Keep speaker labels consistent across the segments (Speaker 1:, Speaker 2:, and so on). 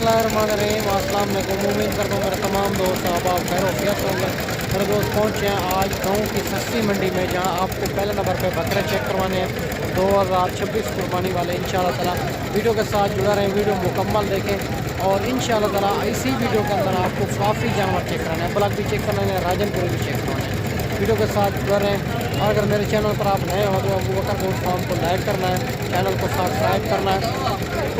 Speaker 1: अस्सलाम वालेकुम। उम्मीद करता हूँ मेरे तमाम दोस्त आप खैर वफियत होंगे। मेरे दोस्त पहुँचे हैं आज गाँव की सस्ती मंडी में, जहाँ आपको पहले नंबर पे बकरे चेक करवाने हैं 2026 कुर्बानी वाले। इंशाल्लाह ताला वीडियो के साथ जुड़ा रहें, वीडियो मुकम्मल देखें और इंशाल्लाह ताला इसी वीडियो के अंदर आपको काफ़ी जानवर चेक कराने हैं, ब्लॉक भी चेक करवाने हैं, राजनपुरी भी चेक करवाने हैं। वीडियो के साथ जुड़ा रहें और अगर मेरे चैनल पर आप नए हो तो अबू बकर गोट फार्म को लाइक करना है, चैनल को सब्सक्राइब करना है।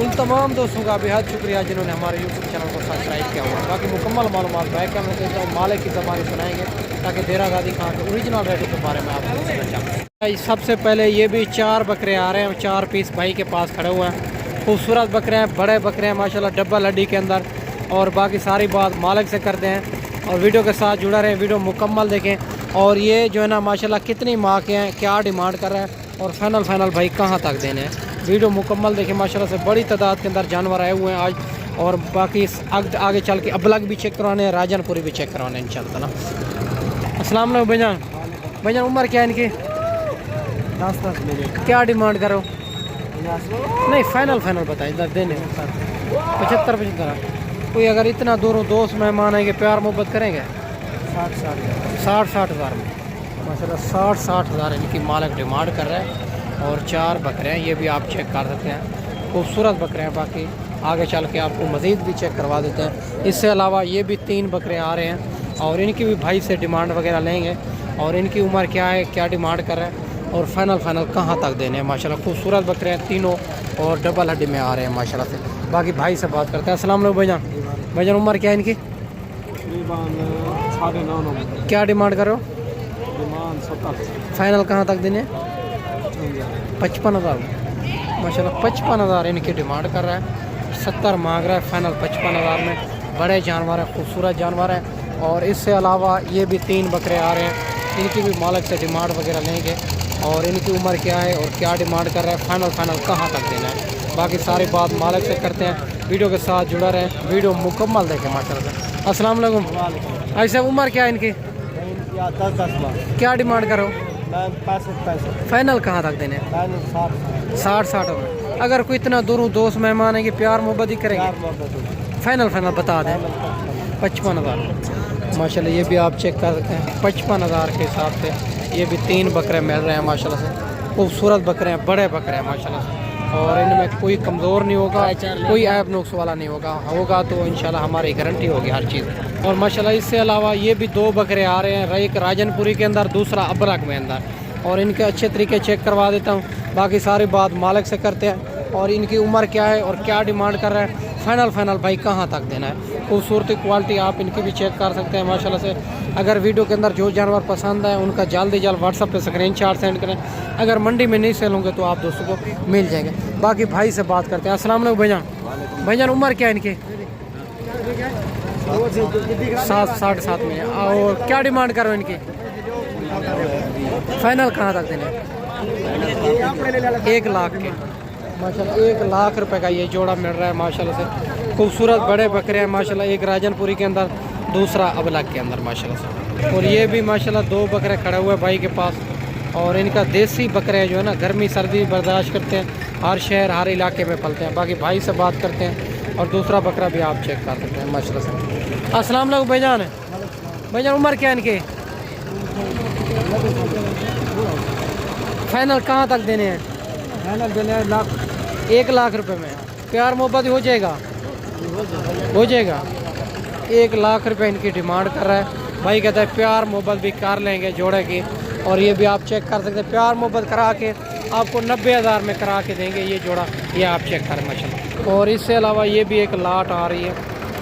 Speaker 1: उन तमाम दोस्तों का बेहद शुक्रिया जिन्होंने हमारे यूट्यूब चैनल को सब्सक्राइब किया हुआ है। बाकी मुकम्मल मालूमात बैक कैमरे के मालिक की ज़बानी सुनाएंगे ताकि देरा गादी खां के ओरिजिनल रेटों के बारे में आपको समझ आए। सबसे पहले ये भी 4 बकरे आ रहे हैं, 4 पीस भाई के पास खड़े हुए हैं। खूबसूरत बकरे हैं, बड़े बकरे हैं माशाल्लाह, डब्बल हड्डी के अंदर। और बाकी सारी बात मालिक से करते हैं और वीडियो के साथ जुड़ा रहें, वीडियो मुकम्मल देखें। और ये जो है ना माशाल्लाह कितनी माँ के हैं, क्या डिमांड कर रहा है और फाइनल भाई कहाँ तक देने हैं, वीडियो मुकम्मल देखें। माशाल्लाह से बड़ी तादाद के अंदर जानवर आए हुए हैं आज। और बाकी आगे चल के अबलग भी चेक करवाने हैं, राजनपुरी भी चेक करवाने हैं इंशाल्लाह ताला। अस्सलाम वालेकुम भाईजान, उम्र क्या है इनकी? 10 क्या डिमांड करो? नहीं फाइनल बताएं, इधर देने 75 कोई अगर इतना दूरों दोस्त मेहमान आएंगे प्यार मोहब्बत करेंगे 60 हज़ार में माशाल्लाह, 60 हज़ार इनकी मालिक डिमांड कर रहा है। और 4 बकरे हैं, ये भी आप चेक कर सकते हैं, खूबसूरत बकरे हैं। बाकी आगे चल के आपको मज़ीद भी चेक करवा देते हैं। इससे अलावा ये भी 3 बकरे आ रहे हैं और इनकी भी भाई से डिमांड वगैरह लेंगे और इनकी उम्र क्या है, क्या डिमांड कर रहे हैं और फाइनल कहाँ तक देने हैं। माशाल्लाह खूबसूरत बकरे हैं तीनों और डबल हड्डी में आ रहे हैं माशाल्लाह से। बाकी भाई से बात करते हैं। अस्सलाम वालेकुम भाईजान, उम्र क्या है इनकी? क्या डिमांड करो? फाइनल कहाँ तक देने? 55 हज़ार माशाल्लाह, 55 हज़ार इनकी डिमांड कर रहा है। 70 मांग रहा है, फाइनल 55 हज़ार में। बड़े जानवर हैं, खूबसूरत जानवर हैं। और इससे अलावा ये भी 3 बकरे आ रहे हैं, इनकी भी मालिक से डिमांड वगैरह लेंगे और इनकी उम्र क्या है और क्या डिमांड कर रहा है, फाइनल कहाँ तक देना है। बाकी सारी बात मालिक से करते हैं, वीडियो के साथ जुड़ा रहें, वीडियो मुकम्मल देखें माशाल्लाह से। अस्सलाम वालेकुम। ऐसा उम्र क्या है इनकी?
Speaker 2: 10
Speaker 1: क्या डिमांड करो?
Speaker 2: 65
Speaker 1: फाइनल कहाँ तक देने? 60 में। अगर कोई इतना दूरों दोस्त मेहमान है कि प्यार मोहब्बत ही करेंगे, फाइनल बता दें 55 हज़ार माशाल्लाह। ये भी आप चेक कर सकते हैं, 55 हज़ार के हिसाब से ये भी 3 बकरे मिल रहे हैं माशाल्लाह से। खूबसूरत बकरे हैं, बड़े बकरे हैं माशाल्लाह से। और इनमें कोई कमज़ोर नहीं होगा, कोई ऐब नुक्स वाला नहीं होगा तो इंशाल्लाह हमारी गारंटी होगी हर चीज़। और माशाल्लाह इससे अलावा ये भी 2 बकरे आ रहे हैं, एक राजनपुरी के अंदर, दूसरा अबरक में अंदर। और इनके अच्छे तरीके चेक करवा देता हूँ। बाकी सारी बात मालिक से करते हैं और इनकी उम्र क्या है और क्या डिमांड कर रहा है, फाइनल भाई कहाँ तक देना है। खूबसूरती क्वालिटी आप इनकी भी चेक कर सकते हैं माशाल्लाह से। अगर वीडियो के अंदर जो जानवर पसंद है उनका जल्द व्हाट्सअप पे स्क्रीनशॉट सेंड करें। अगर मंडी में नहीं सेल होंगे तो आप दोस्तों को मिल जाएंगे। बाकी भाई से बात करते हैं। अस्सलाम वालेकुम भाईजान, उम्र क्या है इनकी? 7.5 में। और क्या डिमांड करो इनकी? फाइनल कहाँ तक देने? 1 लाख के माशाल्लाह, 1 लाख रुपए का ये जोड़ा मिल रहा है माशाल्लाह से। खूबसूरत बड़े बकरे हैं माशाल्लाह, एक राजनपुरी के अंदर, दूसरा अबलग के अंदर माशाल्लाह से। और ये भी माशाल्लाह 2 बकरे खड़े हुए भाई के पास। और इनका देसी बकरे जो है ना, गर्मी सर्दी बर्दाश्त करते हैं, हर शहर हर इलाके में पलते हैं। बाकी भाई से बात करते हैं और दूसरा बकरा भी आप चेक कर सकते हैं माशाल्लाह से। अस्सलाम वालेकुम भाईजान, उम्र क्या है इनकी? फाइनल कहाँ तक देने हैं?
Speaker 2: फाइनल देने
Speaker 1: 1 लाख रुपए में। प्यार मोहब्बत हो जाएगा? 1 लाख रुपए इनकी डिमांड कर रहा है भाई। कहता है प्यार मोहब्बत भी कर लेंगे जोड़े की। और ये भी आप चेक कर सकते हैं, प्यार मोहब्बत करा के आपको 90 हज़ार में करा के देंगे ये जोड़ा। ये आप चेक करें माशाल्लाह। और इससे अलावा ये भी एक लाट आ रही है,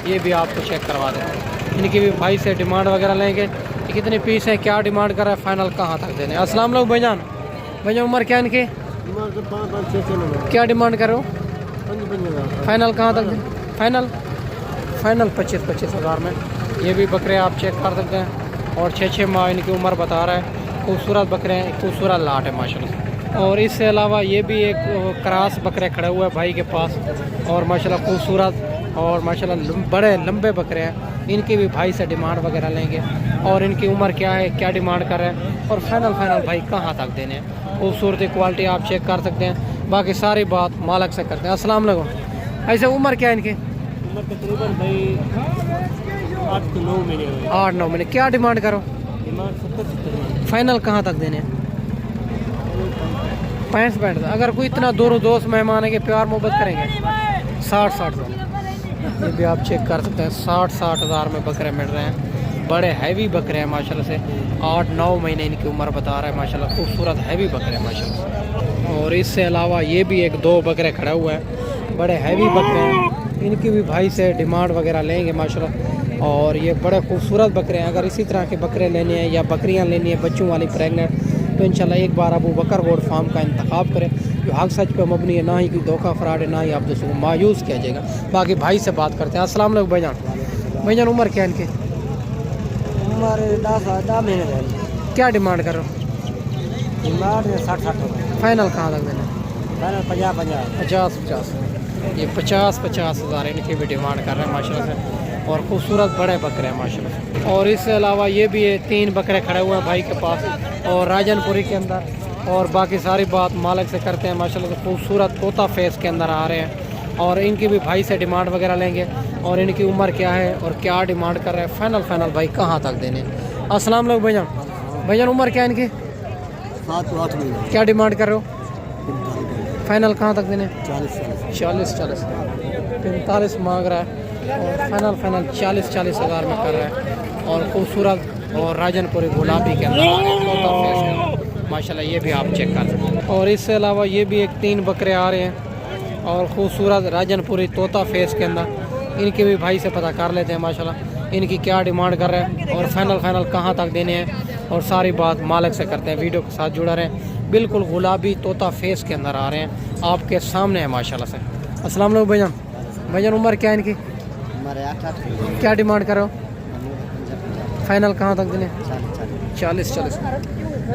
Speaker 1: ये भी आपको चेक करवा देंगे। इनकी भी भाई से डिमांड वगैरह लेंगे कि कितने पीस हैं, क्या डिमांड कर रहा है, फाइनल कहाँ तक देने। अस्सलाम वालेकुम भाईजान, उम्र क्या है इनकी? क्या डिमांड करो? फाइनल कहाँ तक दें? फाइनल 25 हज़ार में। ये भी बकरे आप चेक कर सकते हैं और 6 माह इनकी उम्र बता रहा है। खूबसूरत बकरे हैं, खूबसूरत लाट है माशाल्लाह। और इससे अलावा ये भी एक क्रॉस बकरे खड़े हुए हैं भाई के पास और माशाल्लाह खूबसूरत और माशाल्लाह बड़े लंबे बकरे हैं। इनकी भी भाई से डिमांड वगैरह लेंगे और इनकी उम्र क्या है, क्या डिमांड कर रहे हैं और फाइनल भाई कहाँ तक देने हैं। खूबसूरती क्वालिटी आप चेक कर सकते हैं। बाकी सारी बात मालिक से करते हैं। अस्सलाम वालेकुम। ऐसे उम्र क्या है इनकी?
Speaker 2: عمر تقریباً بھائی 8 سے 9 مہینے ہوئے.
Speaker 1: 8-9 مہینے. کیا ڈیمانڈ کرو؟
Speaker 2: ڈیمانڈ 70
Speaker 1: فائنل کہاں تک دینے ہیں؟ 65. اگر کوئی اتنا دور دوست مہمان ہے کہ پیار محبت کریں گے 60 ہزار. یہ بھی آپ چیک کر سکتے ہیں 60 ہزار میں بکرے مل رہے ہیں. بڑے ہیوی بکرے ہیں ماشاءاللہ سے. 8-9 مہینے ان کی عمر بتا رہا ہے ماشاءاللہ. خوبصورت ہیوی بکرے ہیں ماشاءاللہ سے. اور اس سے علاوہ یہ بھی 1-2 بکرے کھڑے ہوئے ہیں. بڑے ہیوی بکرے ہیں. ان کی بھی بھائی سے ڈیمانڈ وغیرہ لیں گے ماشاءاللہ. اور یہ بڑے خوبصورت بکرے ہیں. اگر اسی طرح کے بکرے لینے ہیں یا بکریاں لینی ہیں بچوں والی پریگننٹ تو انشاءاللہ ایک بار ابو بکر گوڈ فارم کا انتخاب کریں جو حق سچ پہ مبنی ہے. نہ ہی کوئی دھوکہ فراڈ ہے نہ ہی آپ دوستوں کو مایوس کیا جائے گا. باقی بھائی سے بات کرتے ہیں. السلام علیکم بھائی جان. بھائی جان عمر کیا ہے ان کی؟
Speaker 2: عمر 10 مہینے رہے.
Speaker 1: کیا ڈیمانڈ کر رہے ہو؟
Speaker 2: ڈیمانڈ 60
Speaker 1: فائنل کہاں تک دینا؟
Speaker 2: فائنل 50.
Speaker 1: یہ 50 ہزار ان کی بھی ڈیمانڈ کر رہے ہیں ماشاءاللہ سے. اور خوبصورت بڑے بکرے ہیں ماشاءاللہ سے. اور اس سے علاوہ یہ بھی 3 بکرے کھڑے ہوئے ہیں بھائی کے پاس اور راجن پوری کے اندر. اور باقی ساری بات مالک سے کرتے ہیں ماشاءاللہ سے. خوبصورت طوطا فیس کے اندر آ رہے ہیں. اور ان کی بھی بھائی سے ڈیمانڈ وغیرہ لیں گے اور ان کی عمر کیا ہے اور کیا ڈیمانڈ کر رہے ہیں فائنل بھائی کہاں تک دینے. السلام علیکم بھائی جان. بھائی جان عمر کیا ہے ان کی؟
Speaker 2: 7 سے 8 مہینے.
Speaker 1: کیا ڈیمانڈ کر رہے ہو؟ فائنل کہاں تک دینے؟ 40. 45 مانگ رہا ہے اور فائنل 40 ہزار میں کر رہا ہے. اور خوبصورت اور راجن پوری گلابی کے اندر ماشاءاللہ یہ بھی آپ چیک کر سکتے ہیں. اور اس سے علاوہ یہ بھی 3 بکرے آ رہے ہیں اور خوبصورت راجن پوری طوطا فیس کے اندر. ان کے بھی بھائی سے پتہ کر لیتے ہیں ماشاءاللہ ان کی کیا ڈیمانڈ کر رہے ہیں اور فائنل کہاں تک دینے ہیں اور ساری بات مالک سے کرتے ہیں. ویڈیو کے ساتھ جڑا رہے ہیں. بالکل گلابی طوطا فیس کے اندر آ رہے ہیں آپ کے سامنے ہیں ماشاءاللہ سے. السلام علیکم بھائی جان. بھائی جان عمر کیا ہے ان کی؟ کیا ڈیمانڈ کرو؟ فائنل کہاں تک دینے؟ 40.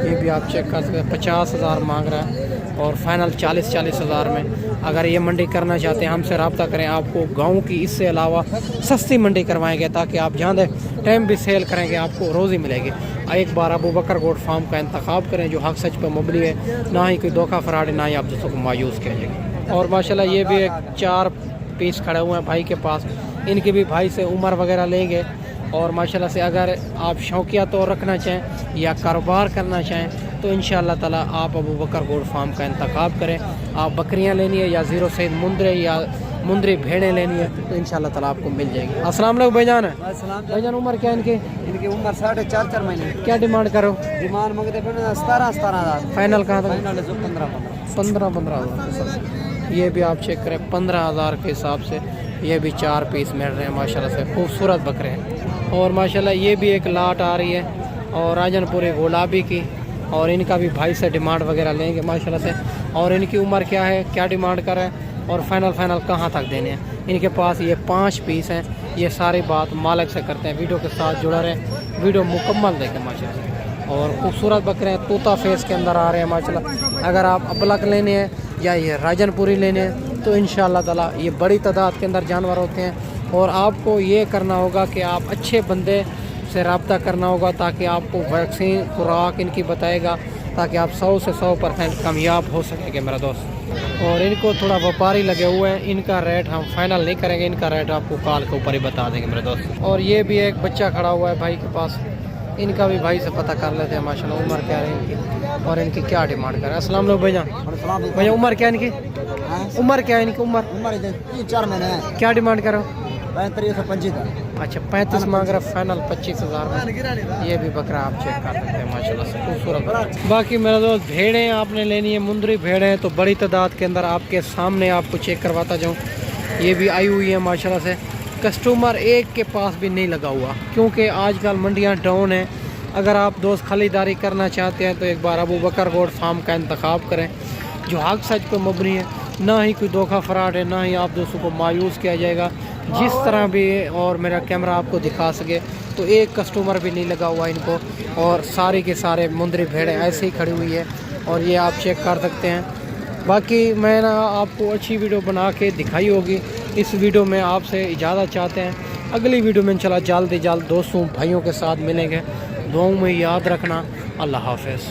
Speaker 1: یہ بھی آپ چیک کر سکتے ہیں 50 ہزار مانگ رہا ہے اور فائنل 40 ہزار میں. اگر یہ منڈی کرنا چاہتے ہیں ہم سے رابطہ کریں. آپ کو گاؤں کی اس سے علاوہ سستی منڈی کروائیں گے تاکہ آپ جہاں دے ٹائم بھی سیل کریں گے آپ کو روزی ملے گی. ایک بار ابو بکر گوڈ فارم کا انتخاب کریں جو حق سچ پہ مبنی ہے. نہ ہی کوئی دھوکہ فراڈ ہے نہ ہی آپ دوستوں کو مایوس کیا جائے گا. اور ماشاءاللہ یہ بھی 4 پیس کھڑے ہوئے ہیں بھائی کے پاس. ان کے بھی بھائی سے عمر وغیرہ لیں گے. اور ماشاءاللہ سے اگر آپ شوقیہ طور رکھنا چاہیں یا کاروبار کرنا چاہیں تو انشاءاللہ تعالی آپ ابو بکر گوڈ فارم کا انتخاب کریں. آپ بکریاں لینی ہے یا 0 سے مندرے یا مندری بھیڑیں لینی ہے تو انشاءاللہ تعالی آپ کو مل جائے گی. السلام علیکم بھائی جان. بھائی جان عمر کیا ان کی؟
Speaker 2: ان کی عمر 4.5 مہینے.
Speaker 1: کیا ڈیمانڈ کرو؟
Speaker 2: ڈیمانڈ مانگتے ہیں 17 ہزار.
Speaker 1: فائنل کہاں تک؟
Speaker 2: فائنل 15
Speaker 1: ہزار. یہ بھی آپ چیک کریں 15 ہزار کے حساب سے. یہ بھی 4 پیس مل رہے ہیں ماشاءاللہ سے. خوبصورت بکرے ہیں. اور ماشاءاللہ یہ بھی ایک لاٹ آ رہی ہے اور راجن پوری گلابی کی. اور ان کا بھی بھائی سے ڈیمانڈ وغیرہ لیں گے ماشاءاللہ سے. اور ان کی عمر کیا ہے کیا ڈیمانڈ کر رہے ہیں اور فائنل کہاں تک دینے ہیں. ان کے پاس یہ 5 پیس ہیں. یہ ساری بات مالک سے کرتے ہیں. ویڈیو کے ساتھ جڑا رہے ہیں. ویڈیو مکمل دیکھیں ماشاءاللہ سے. اور خوبصورت بکرے ہیں طوطا فیس کے اندر آ رہے ہیں ماشاءاللہ. اگر آپ ابلک لینے ہیں یا یہ راجن پوری لینے ہیں تو انشاءاللہ تعالی یہ بڑی تعداد کے اندر جانور ہوتے ہیں. اور آپ کو یہ کرنا ہوگا کہ آپ اچھے بندے سے رابطہ کرنا ہوگا تاکہ آپ کو ویکسین خوراک ان کی بتائے گا تاکہ آپ 100 سے 100% کامیاب ہو سکیں گے میرا دوست. اور ان کو تھوڑا وپاری لگے ہوئے ہیں. ان کا ریٹ ہم فائنل نہیں کریں گے. ان کا ریٹ آپ کو کال کے اوپر ہی بتا دیں گے میرے دوست. اور یہ بھی ایک بچہ کھڑا ہوا ہے بھائی کے پاس. ان کا بھی بھائی سے پتہ کر لیتے ہیں ماشاءاللہ عمر کیا ہے ان کی اور ان کی کیا ڈیمانڈ کر رہے ہیں. السلام علیکم بھائی جان. بھائی عمر کیا ہے ان کی؟ عمر کیا ہے ان کی؟
Speaker 2: عمر 4 مہینے ہے.
Speaker 1: کیا ڈیمانڈ کرو؟
Speaker 2: 35.
Speaker 1: اچھا 35 مانگ رہا. فائنل 25 ہزار میں. یہ بھی بکرا آپ چیک کر سکتے ہیں ماشاءاللہ سے. خوبصورت. باقی میرا دوست بھیڑیں آپ نے لینی ہے مندری بھیڑیں تو بڑی تعداد کے اندر آپ کے سامنے آپ کو چیک کرواتا جاؤں. یہ بھی آئی ہوئی ہے ماشاءاللہ سے. کسٹمر ایک کے پاس بھی نہیں لگا ہوا کیونکہ آج کل منڈیاں ڈاؤن ہیں. اگر آپ دوست خریداری کرنا چاہتے ہیں تو ایک بار ابو بکر گوڈ فارم کا انتخاب کریں جو حق سچ پہ مبنی ہے. نہ ہی کوئی دھوکہ فراڈ ہے نہ ہی آپ دوستوں کو مایوس کیا جائے گا. جس طرح بھی اور میرا کیمرہ آپ کو دکھا سکے تو ایک کسٹمر بھی نہیں لگا ہوا ان کو. اور سارے کے سارے مندری بھیڑیں ایسے ہی کھڑی ہوئی ہے اور یہ آپ چیک کر سکتے ہیں. باقی میں نا آپ کو اچھی ویڈیو بنا کے دکھائی ہوگی. اس ویڈیو میں آپ سے اجازت چاہتے ہیں. اگلی ویڈیو میں انشاءاللہ جلد دوستوں بھائیوں کے ساتھ ملیں گے. دعاؤں میں یاد رکھنا. اللہ حافظ.